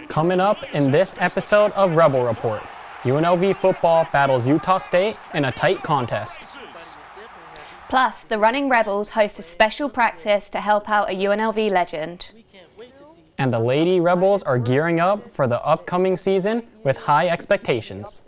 Coming up in this episode of Rebel Report, UNLV football battles Utah State in a tight contest. Plus, the Runnin Rebels host a special practice to help out a UNLV legend. And the Lady Rebels are gearing up for the upcoming season with high expectations.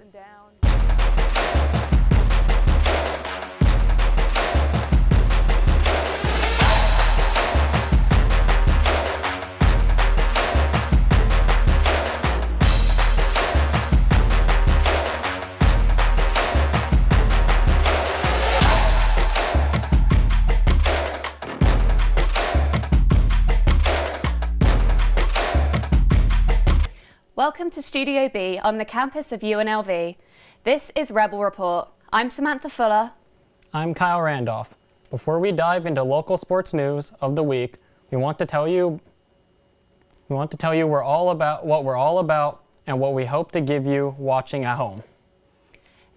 Welcome to Studio B on the campus of UNLV. This is Rebel Report. I'm Samantha Fuller. I'm Kyle Randolph. Before we dive into local sports news of the week, we want to tell you what we're all about and what we hope to give you watching at home.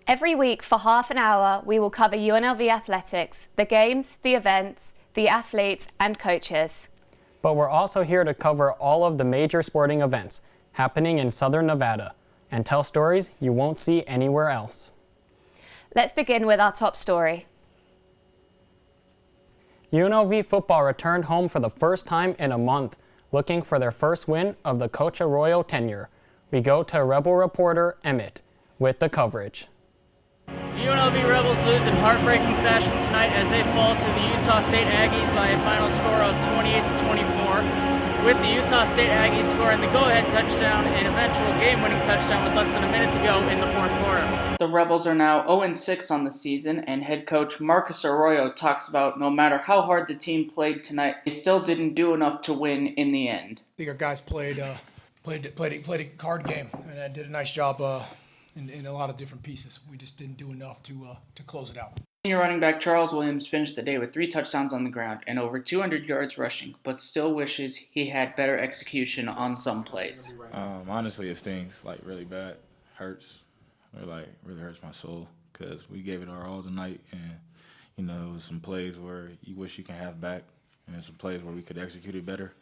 Every week for half an hour, we will cover UNLV athletics, the games, the events, the athletes, and coaches. But we're also here to cover all of the major sporting events happening in Southern Nevada and tell stories you won't see anywhere else. Let's begin with our top story. UNLV football returned home for the first time in a month, looking for their first win of the Coach Arroyo tenure. We go to Rebel reporter Emmett with the coverage. UNLV Rebels lose in heartbreaking fashion tonight as they fall to the Utah State Aggies by a final score of 28-24. With the Utah State Aggies scoring the go-ahead touchdown and eventual game-winning touchdown with less than a minute to go in the fourth quarter. The Rebels are now 0-6 on the season, and head coach Marcus Arroyo talks about no matter how hard the team played tonight, they still didn't do enough to win in the end. I think our guys played a hard game and did a nice job in a lot of different pieces. We just didn't do enough to close it out. Senior running back Charles Williams finished the day with 3 touchdowns on the ground and over 200 yards rushing, but still wishes he had better execution on some plays. Honestly, it stings really bad. Hurts. It really hurts my soul because we gave it our all tonight, and it was some plays where you wish you can have back, and some plays where we could execute it better.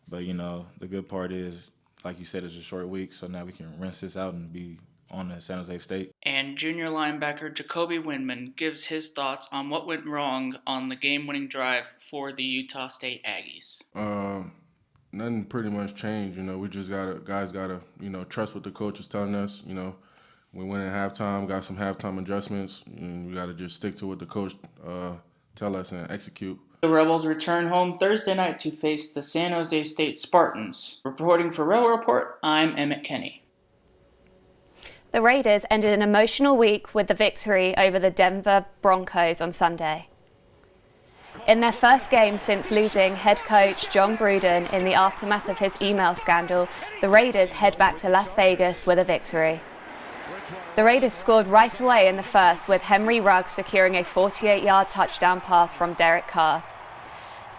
But the good part is, like you said, it's a short week, so now we can rinse this out and be on to San Jose State. And junior linebacker Jacoby Windman gives his thoughts on what went wrong on the game-winning drive for the Utah State Aggies. Nothing pretty much changed. We just guys gotta trust what the coach is telling us. We went at halftime, got some halftime adjustments, and we gotta just stick to what the coach tell us and execute. The Rebels return home Thursday night to face the San Jose State Spartans. Reporting for Rebel Report, I'm Emmett Kenny. The Raiders ended an emotional week with the victory over the Denver Broncos on Sunday. In their first game since losing head coach John Gruden in the aftermath of his email scandal, the Raiders head back to Las Vegas with a victory. The Raiders scored right away in the first, with Henry Ruggs securing a 48-yard touchdown pass from Derek Carr.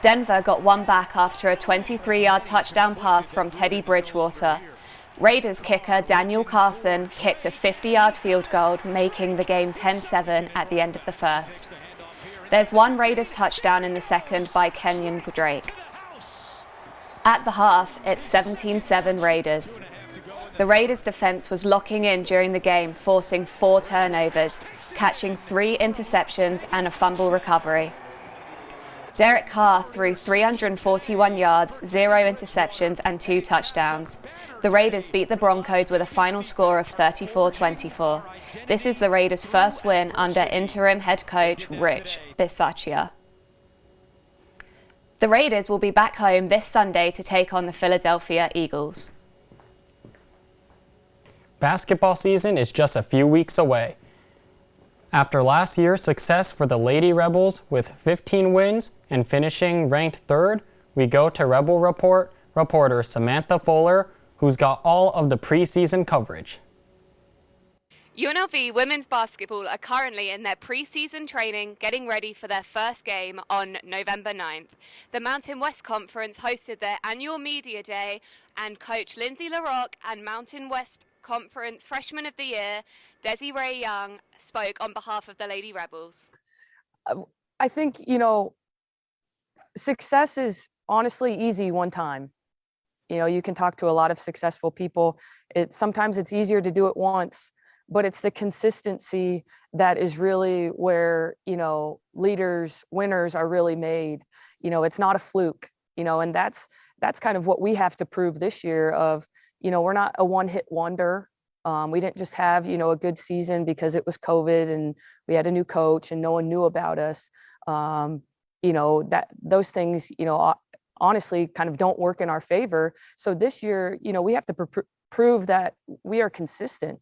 Denver got one back after a 23-yard touchdown pass from Teddy Bridgewater. Raiders kicker Daniel Carson kicked a 50-yard field goal, making the game 10-7 at the end of the first. There's one Raiders touchdown in the second by Kenyon Drake. At the half, it's 17-7 Raiders. The Raiders' defense was locking in during the game, forcing 4 turnovers, catching 3 interceptions and a fumble recovery. Derek Carr threw 341 yards, 0 interceptions, and 2 touchdowns. The Raiders beat the Broncos with a final score of 34-24. This is the Raiders' first win under interim head coach Rich Bisaccia. The Raiders will be back home this Sunday to take on the Philadelphia Eagles. Basketball season is just a few weeks away. After last year's success for the Lady Rebels with 15 wins and finishing ranked 3rd, we go to Rebel Report reporter Samantha Fuller, who's got all of the preseason coverage. UNLV women's basketball are currently in their pre-season training, getting ready for their first game on November 9th. The Mountain West Conference hosted their annual media day, and coach Lindsay LaRocque and Mountain West Conference Freshman of the Year, Desiree Young, spoke on behalf of the Lady Rebels. I think, success is honestly easy one time. You know, you can talk to a lot of successful people. Sometimes it's easier to do it once, but it's the consistency that is really where, you know, winners are really made. You know, it's not a fluke, you know, and that's kind of what we have to prove this year of, you know, we're not a one-hit wonder. We didn't just have, you know, a good season because it was COVID and we had a new coach and no one knew about us. You know, that those things, you know, honestly kind of don't work in our favor. So this year, you know, we have to prove that we are consistent.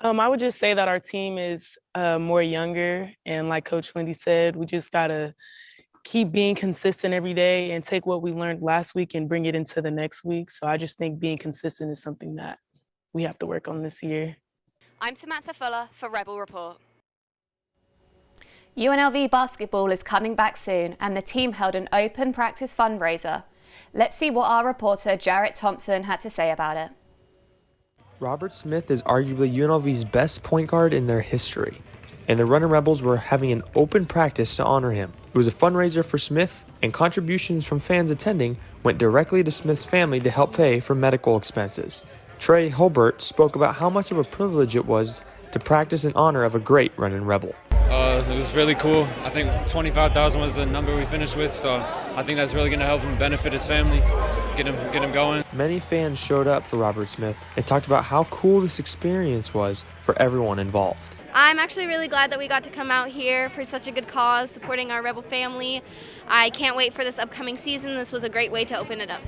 I would just say that our team is more younger. And like Coach Lindy said, we just got to keep being consistent every day and take what we learned last week and bring it into the next week. So I just think being consistent is something that we have to work on this year. I'm Samantha Fuller for Rebel Report. UNLV basketball is coming back soon and the team held an open practice fundraiser. Let's see what our reporter Jarrett Thompson had to say about it. Robert Smith is arguably UNLV's best point guard in their history, and the Runnin Rebels were having an open practice to honor him. It was a fundraiser for Smith, and contributions from fans attending went directly to Smith's family to help pay for medical expenses. Trey Hulbert spoke about how much of a privilege it was to practice in honor of a great Runnin Rebel. It was really cool. I think 25,000 was the number we finished with, so I think that's really going to help him benefit his family, get him going. Many fans showed up for Robert Smith and talked about how cool this experience was for everyone involved. I'm actually really glad that we got to come out here for such a good cause, supporting our Rebel family. I can't wait for this upcoming season. This was a great way to open it up.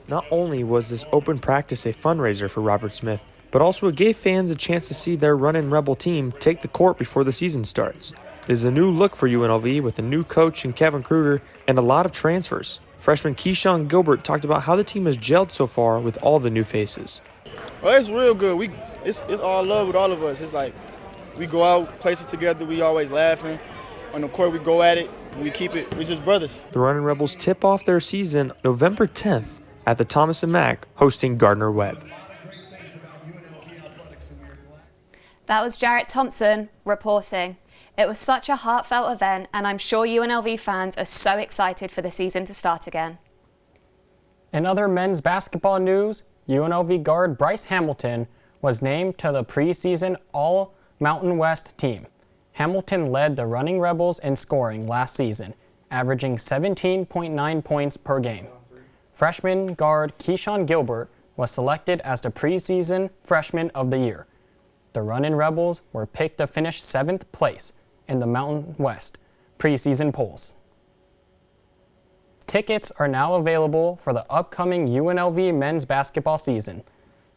Not only was this open practice a fundraiser for Robert Smith, but also it gave fans a chance to see their Runnin Rebel team take the court before the season starts. It is a new look for UNLV with a new coach in Kevin Kruger and a lot of transfers. Freshman Keyshawn Gilbert talked about how the team has gelled so far with all the new faces. Well, it's real good. It's all love with all of us. It's like we go out places together. We always laughing. On the court, we go at it. And we keep it. We're just brothers. The Runnin Rebels tip off their season November 10th at the Thomas & Mack hosting Gardner Webb. That was Jarrett Thompson reporting. It was such a heartfelt event, and I'm sure UNLV fans are so excited for the season to start again. In other men's basketball news, UNLV guard Bryce Hamilton was named to the preseason All-Mountain West team. Hamilton led the Runnin Rebels in scoring last season, averaging 17.9 points per game. Freshman guard Keyshawn Gilbert was selected as the preseason Freshman of the Year. The Runnin Rebels were picked to finish 7th place in the Mountain West preseason polls. Tickets are now available for the upcoming UNLV men's basketball season.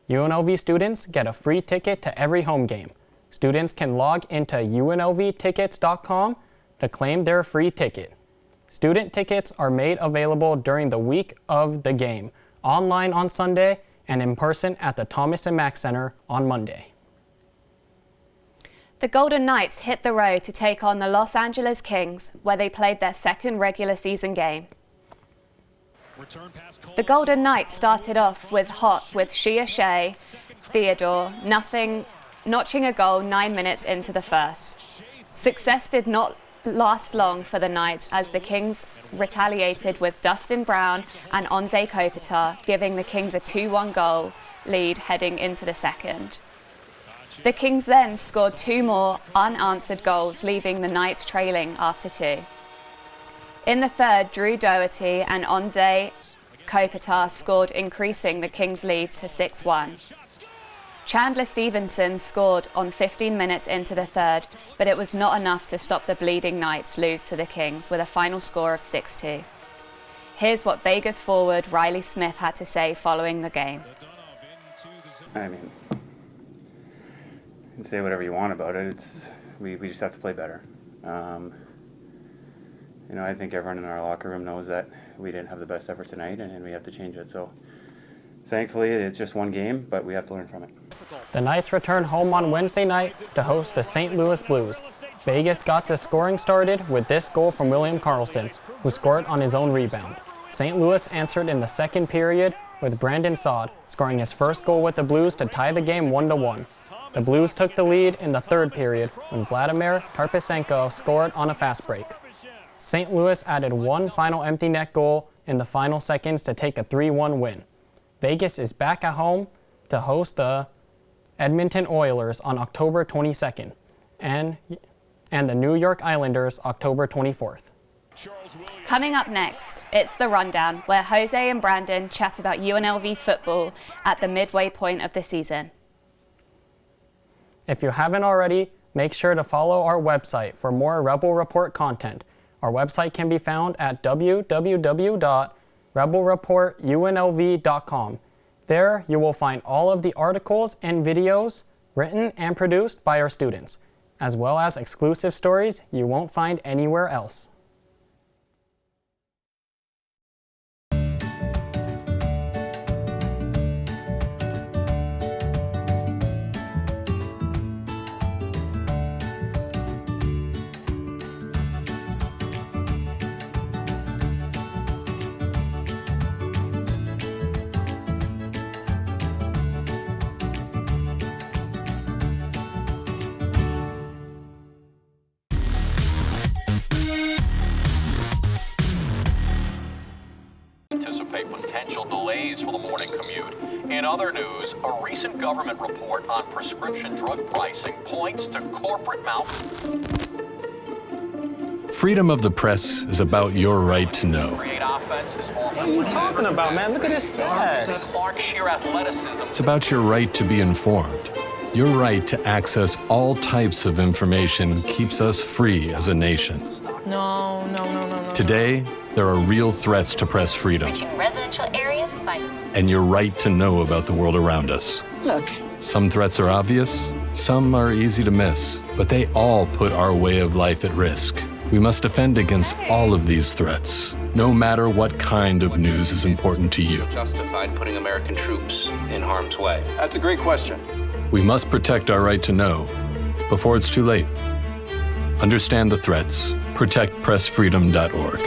UNLV students get a free ticket to every home game. Students can log into unlvtickets.com to claim their free ticket. Student tickets are made available during the week of the game, online on Sunday, and in person at the Thomas & Mack Center on Monday. The Golden Knights hit the road to take on the Los Angeles Kings, where they played their second regular season game. The Golden Knights started off with Shia Shea, Theodore, notching a goal 9 minutes into the first. Success did not last long for the Knights as the Kings retaliated with Dustin Brown and Onze Kopitar, giving the Kings a 2-1 goal lead heading into the second. The Kings then scored 2 more unanswered goals, leaving the Knights trailing after 2. In the third, Drew Doherty and Onze Kopitar scored, increasing the Kings' lead to 6-1. Chandler Stevenson scored on 15 minutes into the third, but it was not enough to stop the bleeding Knights lose to the Kings with a final score of 6-2. Here's what Vegas forward Riley Smith had to say following the game. I mean, you can say whatever you want about it. We just have to play better. I think everyone in our locker room knows that we didn't have the best effort tonight, and we have to change it. So, thankfully, it's just one game, but we have to learn from it. The Knights return home on Wednesday night to host the St. Louis Blues. Vegas got the scoring started with this goal from William Karlsson, who scored on his own rebound. St. Louis answered in the second period with Brandon Saad scoring his first goal with the Blues to tie the game 1-1. The Blues took the lead in the third period when Vladimir Tarpasenko scored on a fast break. St. Louis added one final empty net goal in the final seconds to take a 3-1 win. Vegas is back at home to host the Edmonton Oilers on October 22nd and the New York Islanders October 24th. Coming up next, it's The Rundown, where Jose and Brandon chat about UNLV football at the midway point of the season. If you haven't already, make sure to follow our website for more Rebel Report content. Our website can be found at www.rebelreportunlv.com. There, you will find all of the articles and videos written and produced by our students, as well as exclusive stories you won't find anywhere else. Anticipate potential delays for the morning commute. In other news, a recent government report on prescription drug pricing points to corporate Freedom of the press is about your right to know. What are you talking about, man? Look at this stats. It's about your right to be informed. Your right to access all types of information keeps us free as a nation. No. Today, there are real threats to press freedom. Reaching residential areas by... And your right to know about the world around us. Look. Some threats are obvious, some are easy to miss, but they all put our way of life at risk. We must defend against all of these threats, no matter what kind of news is important to you. Justified putting American troops in harm's way? That's a great question. We must protect our right to know before it's too late. Understand the threats. ProtectPressFreedom.org.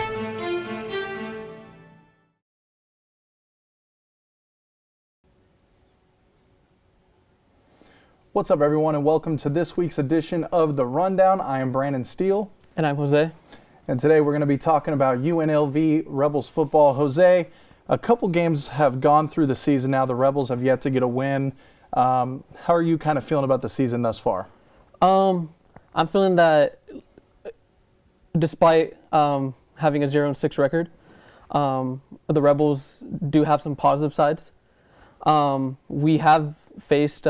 What's up, everyone, and welcome to this week's edition of The Rundown. I am Brandon Steele. And I'm Jose. And today we're going to be talking about UNLV Rebels football. Jose, a couple games have gone through the season now. The Rebels have yet to get a win. How are you kind of feeling about the season thus far? I'm feeling that despite having a 0-6 record, the Rebels do have some positive sides. We have faced...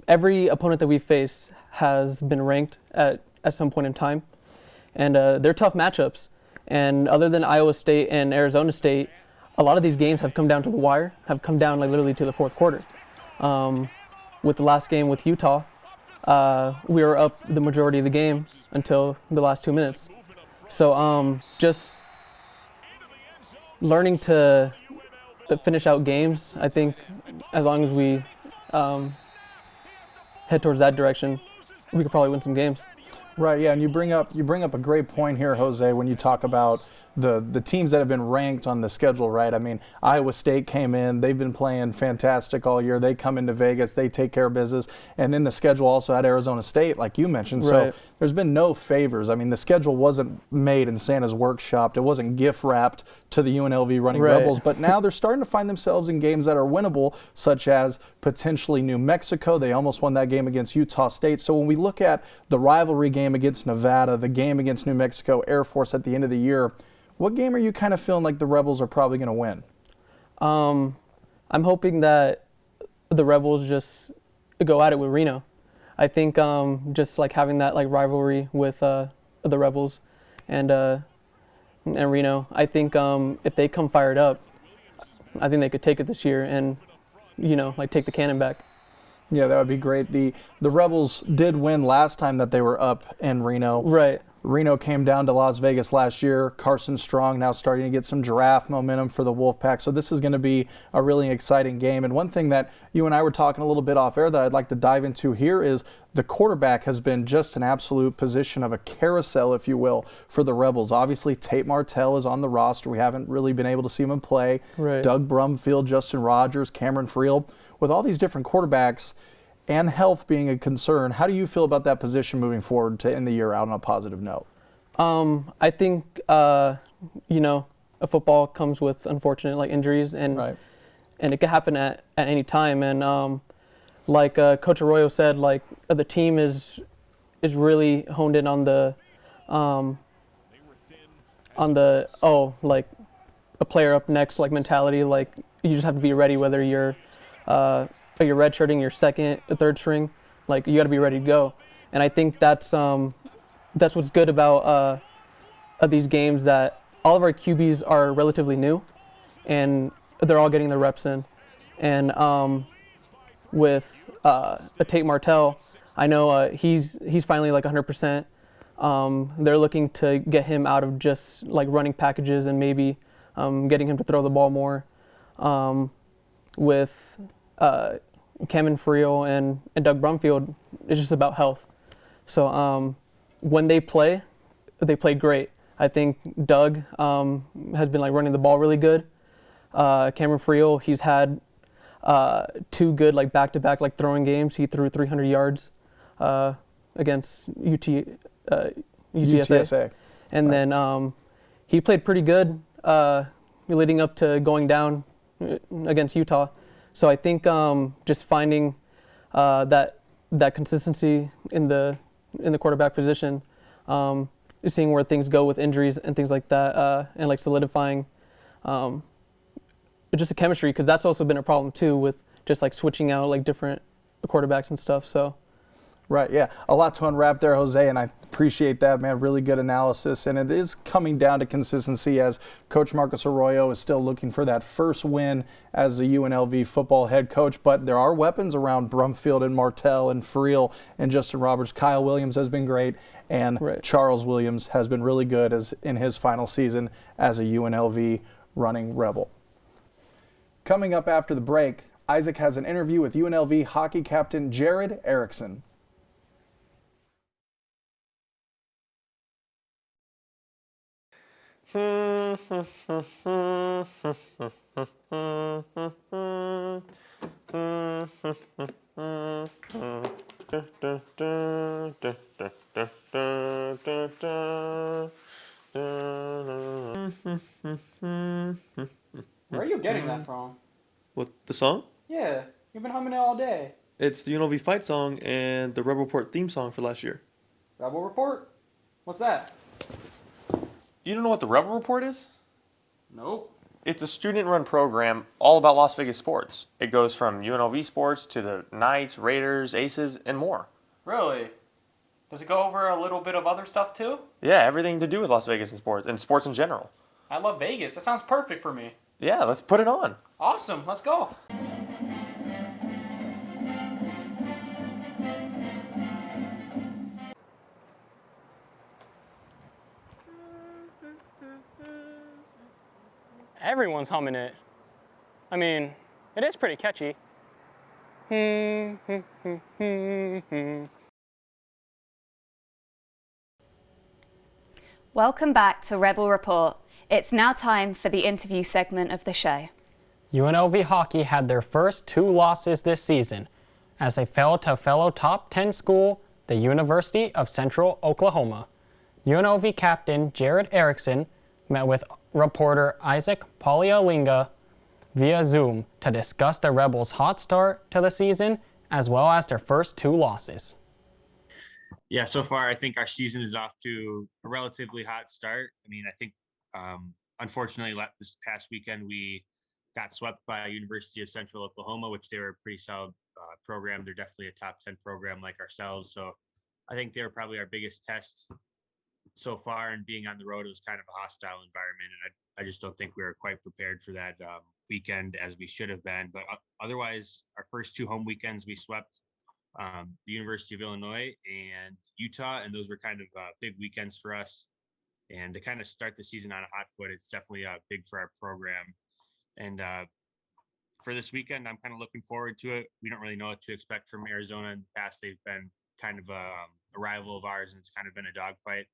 every opponent that we face has been ranked at some point in time, and they're tough matchups. And other than Iowa State and Arizona State, a lot of these games have come down to the wire, have come down like literally to the fourth quarter. With the last game with Utah, we were up the majority of the game until the last 2 minutes. So just learning to finish out games, I think as long as we head towards that direction, we could probably win some games. Right, yeah, and you bring up a great point here, Jose, when you talk about the teams that have been ranked on the schedule, right? I mean, Iowa State came in, they've been playing fantastic all year. They come into Vegas, they take care of business, and then the schedule also had Arizona State, like you mentioned. Right. So there's been no favors. I mean, the schedule wasn't made in Santa's workshop. It wasn't gift wrapped to the UNLV Running Rebels, but now they're starting to find themselves in games that are winnable, such as potentially New Mexico. They almost won that game against Utah State. So when we look at the rivalry game against Nevada, the game against New Mexico, Air Force at the end of the year, what game are you kind of feeling like the Rebels are probably going to win? I'm hoping that the Rebels just go at it with Reno. I think just like having that like rivalry with the Rebels and Reno, I think if they come fired up, I think they could take it this year and, like take the cannon back. Yeah, that would be great. The Rebels did win last time that they were up in Reno. Right. Reno came down to Las Vegas last year. Carson Strong now starting to get some draft momentum for the Wolfpack. So this is going to be a really exciting game. And one thing that you and I were talking a little bit off air that I'd like to dive into here is the quarterback has been just an absolute position of a carousel, if you will, for the Rebels. Obviously, Tate Martell is on the roster. We haven't really been able to see him play. Right. Doug Brumfield, Justin Rogers, Cameron Friel. With all these different quarterbacks and health being a concern, how do you feel about that position moving forward to end the year out on a positive note? I think, football comes with unfortunate like injuries, and and it could happen at any time. And like Coach Arroyo said, like the team is really honed in on the like a player up next like mentality. Like you just have to be ready, whether you're redshirting your second or third string, like you got to be ready to go. And I think that's what's good about these games, that all of our QBs are relatively new, and they're all getting their reps in. And with Tate Martell, I know he's finally like 100%. They're looking to get him out of just like running packages and maybe getting him to throw the ball more. With Cameron Friel and Doug Brumfield, it's just about health. So when they play great. I think Doug has been like running the ball really good. Cameron Friel, he's had 2 good like back-to-back like throwing games. He threw 300 yards against UTSA. And then he played pretty good leading up to going down against Utah. So I think just finding that consistency in the quarterback position, seeing where things go with injuries and things like that, and like solidifying just the chemistry, because that's also been a problem too with just like switching out like different quarterbacks and stuff. So. Right, yeah. A lot to unwrap there, Jose, and I appreciate that, man. Really good analysis. And it is coming down to consistency, as Coach Marcus Arroyo is still looking for that first win as the UNLV football head coach. But there are weapons around Brumfield and Martell and Friel and Justin Roberts. Kyle Williams has been great, and Charles Williams has been really good as in his final season as a UNLV Running Rebel. Coming up after the break, Isaac has an interview with UNLV hockey captain Jared Erickson. Where are you getting that from? What, the song? Yeah, you've been humming it all day. It's the UNLV fight song and the Rebel Report theme song for last year. Rebel Report? What's that? You don't know what the Rebel Report is? Nope. It's a student-run program all about Las Vegas sports. It goes from UNLV sports to the Knights, Raiders, Aces, and more. Really? Does it go over a little bit of other stuff too? Yeah, everything to do with Las Vegas and sports in general. I love Vegas. That sounds perfect for me. Yeah, let's put it on. Awesome. Let's go. Everyone's humming it. I mean, it is pretty catchy. Welcome back to Rebel Report. It's now time for the interview segment of the show. UNLV hockey had their first 2 losses this season as they fell to fellow top 10 school, the University of Central Oklahoma. UNLV captain Jared Erickson met with reporter Isaac Polialinga via Zoom to discuss the Rebels' hot start to the season as well as their first 2 losses. Yeah, so far I think our season is off to a relatively hot start. I mean, I think unfortunately this past weekend we got swept by University of Central Oklahoma, which they were a pretty solid program. They're definitely a top 10 program like ourselves. So I think they were probably our biggest test so far, and being on the road, it was kind of a hostile environment, and I just don't think we were quite prepared for that weekend as we should have been. But otherwise, our first 2 home weekends, we swept the University of Illinois and Utah, and those were kind of big weekends for us. And to kind of start the season on a hot foot, it's definitely big for our program. And for this weekend, I'm kind of looking forward to it. We don't really know what to expect from Arizona. In the past, they've been kind of a rival of ours, and it's kind of been a dogfight.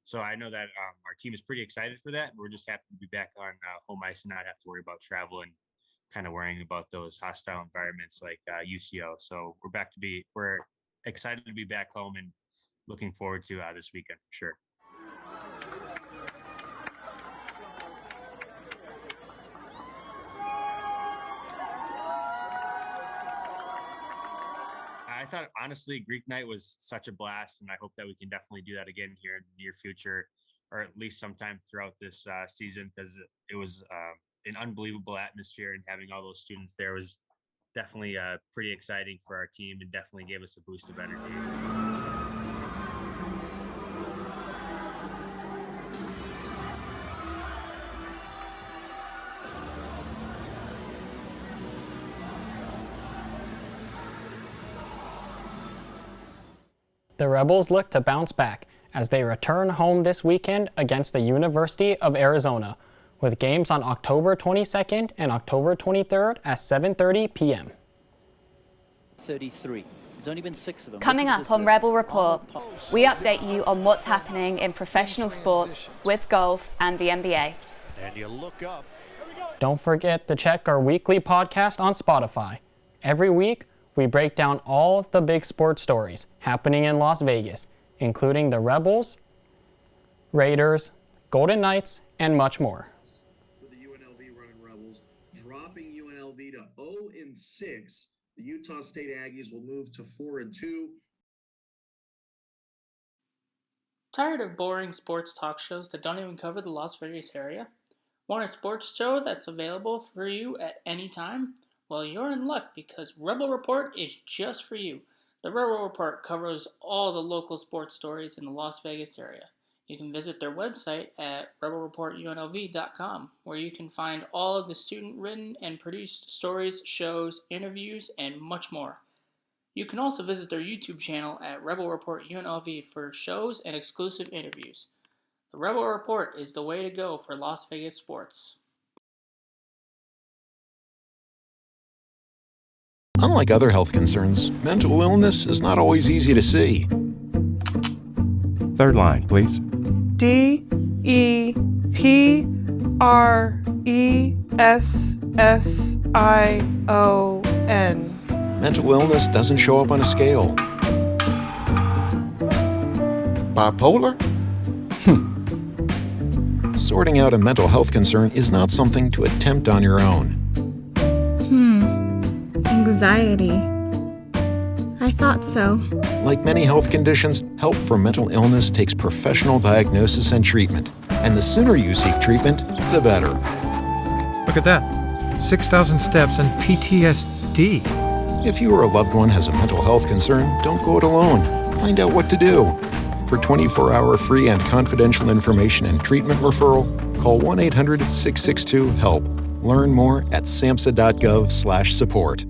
So I know that our team is pretty excited for that. We're just happy to be back on home ice and not have to worry about travel and kind of worrying about those hostile environments like UCO. So we're excited to be back home and looking forward to this weekend for sure. thought honestly Greek night was such a blast, and I hope that we can definitely do that again here in the near future, or at least sometime throughout this season, because it was an unbelievable atmosphere, and having all those students there was definitely pretty exciting for our team, and definitely gave us a boost of energy. The Rebels look to bounce back as they return home this weekend against the University of Arizona, with games on October 22nd and October 23rd at 7:30 p.m. 33. There's only been 6 of them. Coming up on Rebel Report, we update you on what's happening in professional sports with golf and the NBA. And you look up. Don't forget to check our weekly podcast on Spotify. Every week, we break down all the big sports stories happening in Las Vegas, including the Rebels, Raiders, Golden Knights, and much more. For the UNLV Runnin Rebels, dropping UNLV to 0-6, the Utah State Aggies will move to 4-2. Tired of boring sports talk shows that don't even cover the Las Vegas area? Want a sports show that's available for you at any time? Well, you're in luck because Rebel Report is just for you. The Rebel Report covers all the local sports stories in the Las Vegas area. You can visit their website at rebelreportunlv.com, where you can find all of the student-written and produced stories, shows, interviews, and much more. You can also visit their YouTube channel at Rebel Report UNLV for shows and exclusive interviews. The Rebel Report is the way to go for Las Vegas sports. Unlike other health concerns, mental illness is not always easy to see. Third line, please. DEPRESSION. Mental illness doesn't show up on a scale. Bipolar? Sorting out a mental health concern is not something to attempt on your own. Anxiety. I thought so. Like many health conditions, help for mental illness takes professional diagnosis and treatment. And the sooner you seek treatment, the better. Look at that. 6,000 steps and PTSD. If you or a loved one has a mental health concern, don't go it alone. Find out what to do. For 24-hour free and confidential information and treatment referral, call 1-800-662-HELP. Learn more at samhsa.gov/support.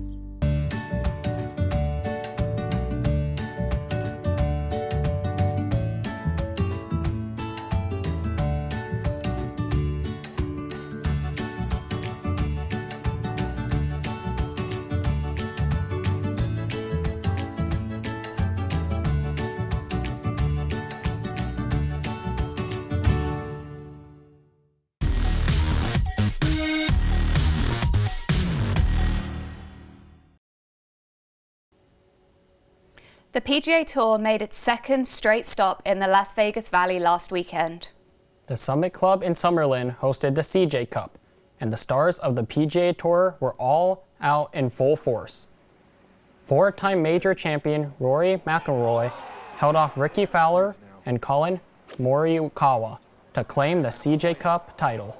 The Pga Tour made its second straight stop in the Las Vegas Valley last weekend. The Summit Club in Summerlin hosted the CJ Cup, and the stars of the Pga Tour were all out in full force. Four-time major champion Rory McIlroy held off Ricky Fowler and Colin Morikawa to claim the CJ Cup title.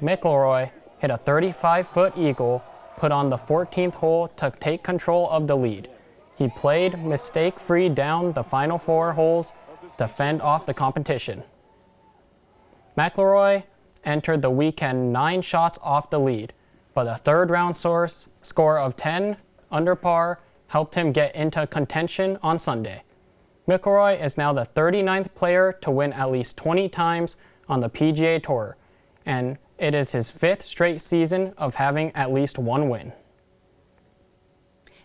McIlroy hit a 35-foot eagle, put on the 14th hole to take control of the lead. He played mistake-free down the final 4 holes to fend off the competition. McIlroy entered the weekend 9 shots off the lead, but the third-round score of 10 under par helped him get into contention on Sunday. McIlroy is now the 39th player to win at least 20 times on the PGA Tour, and it is his 5th straight season of having at least 1 win.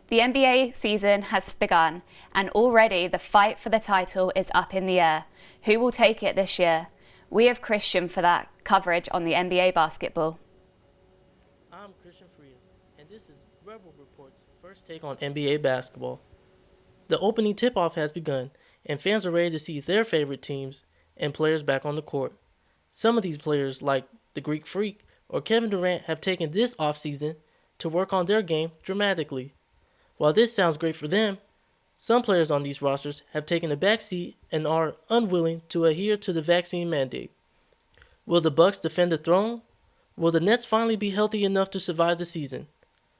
The NBA season has begun, and already the fight for the title is up in the air. Who will take it this year? We have Christian for that coverage on the NBA basketball. I'm Christian Frias, and this is Rebel Report's first take on NBA basketball. The opening tip-off has begun, and fans are ready to see their favorite teams and players back on the court. Some of these players, like the Greek Freak or Kevin Durant, have taken this offseason to work on their game dramatically. While this sounds great for them, some players on these rosters have taken a backseat and are unwilling to adhere to the vaccine mandate. Will the Bucks defend the throne? Will the Nets finally be healthy enough to survive the season?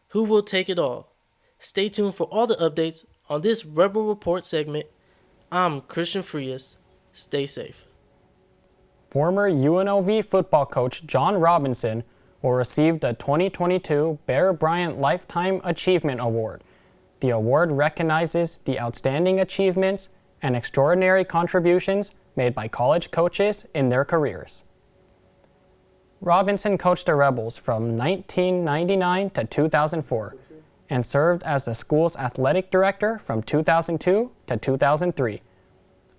Who will take it all? Stay tuned for all the updates on this Rebel Report segment. I'm Christian Frias. Stay safe. Former UNLV football coach John Robinson will receive the 2022 Bear Bryant Lifetime Achievement Award. The award recognizes the outstanding achievements and extraordinary contributions made by college coaches in their careers. Robinson coached the Rebels from 1999 to 2004 and served as the school's athletic director from 2002 to 2003.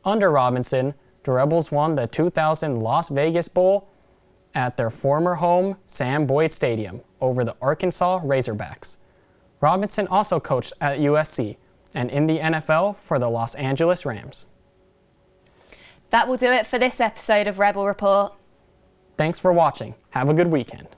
Under Robinson, the Rebels won the 2000 Las Vegas Bowl at their former home, Sam Boyd Stadium, over the Arkansas Razorbacks. Robinson also coached at USC and in the NFL for the Los Angeles Rams. That will do it for this episode of Rebel Report. Thanks for watching. Have a good weekend.